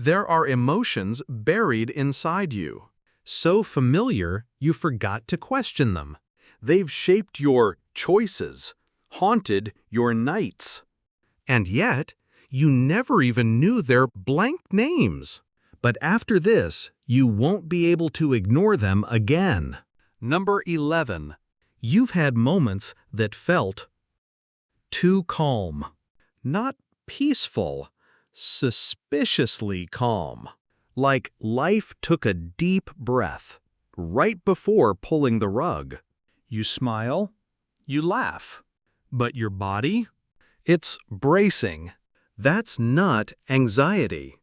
There are emotions buried inside you, so familiar you forgot to question them. They've shaped your choices, haunted your nights. And yet, you never even knew their blank names. But after this, you won't be able to ignore them again. Number 11. You've had moments that felt too calm. Not peaceful, suspiciously calm. Like life took a deep breath right before pulling the rug. You smile, you laugh. But your body? It's bracing. That's not anxiety.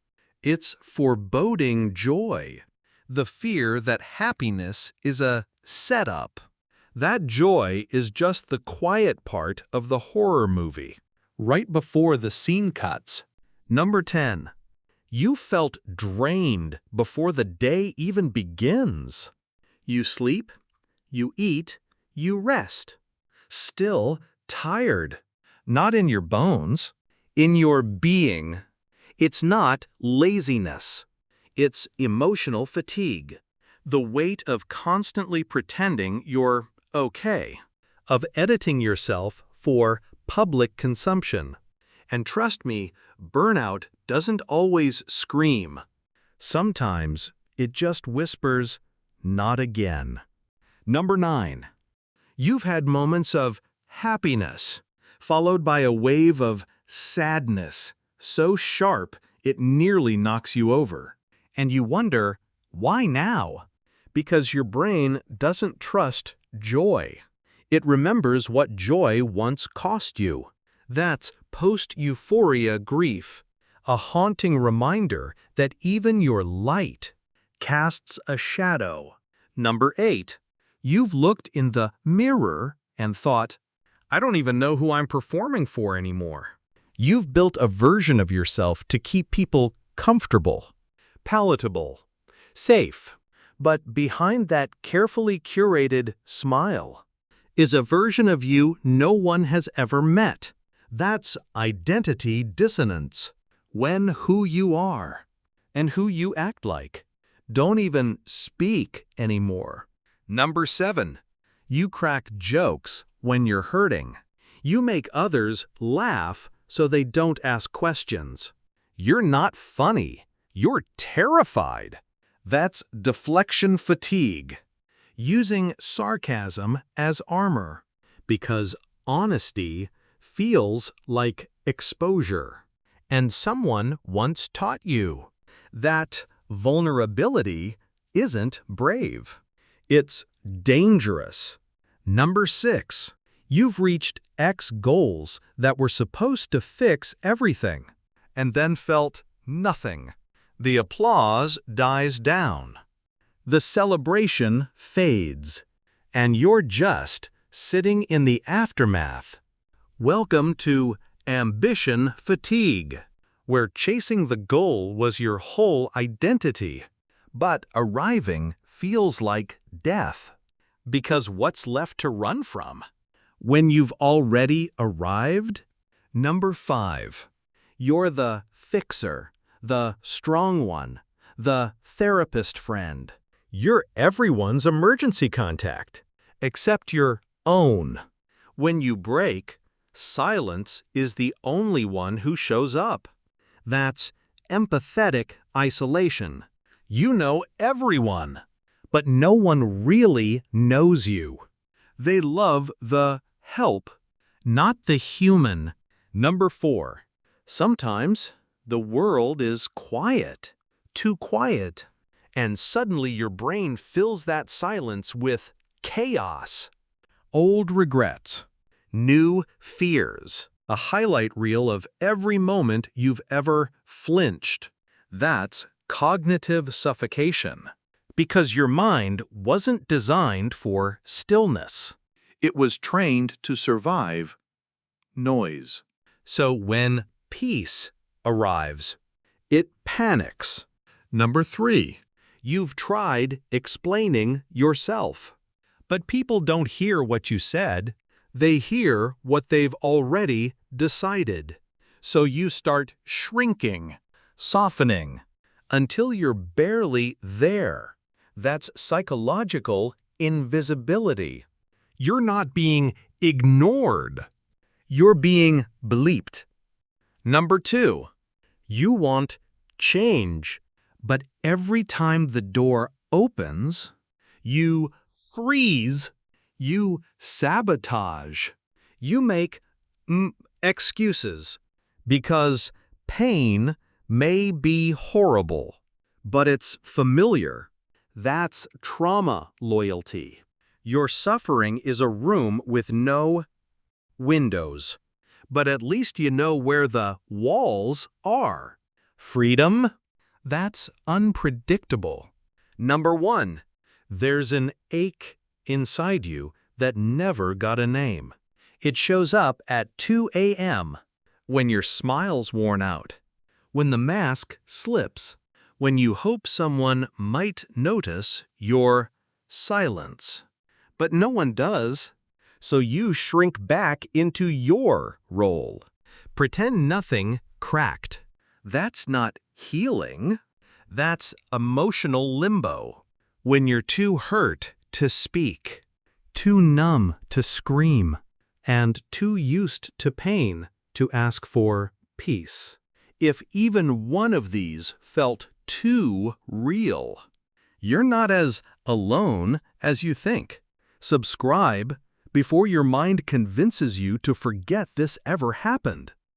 It's foreboding joy. The fear that happiness is a setup. That joy is just the quiet part of the horror movie, right before the scene cuts. Number 10. You felt drained before the day even begins. You sleep, you eat, you rest. Still tired. Not in your bones, in your being. It's not laziness. It's emotional fatigue. The weight of constantly pretending you're okay. Of editing yourself for public consumption. And trust me, burnout doesn't always scream. Sometimes it just whispers, "Not again." Number 9. You've had moments of happiness, followed by a wave of sadness, so sharp it nearly knocks you over. And you wonder, why now? Because your brain doesn't trust joy. It remembers what joy once cost you. That's post-euphoria grief, a haunting reminder that even your light casts a shadow. Number 8. You've looked in the mirror and thought, I don't even know who I'm performing for anymore. You've built a version of yourself to keep people comfortable, palatable, safe. But behind that carefully curated smile is a version of you no one has ever met. That's identity dissonance. When who you are and who you act like don't even speak anymore. Number 7. You crack jokes when you're hurting. You make others laugh so they don't ask questions. You're not funny. You're terrified. That's deflection fatigue. Using sarcasm as armor. Because honesty feels like exposure. And someone once taught you that vulnerability isn't brave. It's dangerous. Number 6. You've reached X goals that were supposed to fix everything, and then felt nothing. The applause dies down. The celebration fades, and you're just sitting in the aftermath. Welcome to ambition fatigue, where chasing the goal was your whole identity. But arriving feels like death. Because what's left to run from? When you've already arrived? Number 5. You're the fixer, the strong one, the therapist friend. You're everyone's emergency contact, except your own. When you break, silence is the only one who shows up. That's empathetic isolation. You know everyone, but no one really knows you. They love the help, not the human. Number 4. Sometimes the world is quiet, too quiet, and suddenly your brain fills that silence with chaos. Old regrets, new fears, a highlight reel of every moment you've ever flinched. That's cognitive suffocation. Because your mind wasn't designed for stillness. It was trained to survive noise. So when peace arrives, it panics. Number 3. You've tried explaining yourself. But people don't hear what you said. They hear what they've already decided. So you start shrinking, softening, until you're barely there. That's psychological invisibility. You're not being ignored. You're being bleeped. Number 2, you want change, but every time the door opens, you freeze, you sabotage, you make excuses, because pain may be horrible, but it's familiar. That's trauma loyalty. Your suffering is a room with no windows, but at least you know where the walls are. Freedom? That's unpredictable. Number 1, there's an ache inside you that never got a name. It shows up at 2 a.m., when your smile's worn out, when the mask slips, when you hope someone might notice your silence. But no one does, so you shrink back into your role. Pretend nothing cracked. That's not healing. That's emotional limbo. When you're too hurt to speak, too numb to scream, and too used to pain to ask for peace. If even one of these felt too real, you're not as alone as you think. Subscribe before your mind convinces you to forget this ever happened.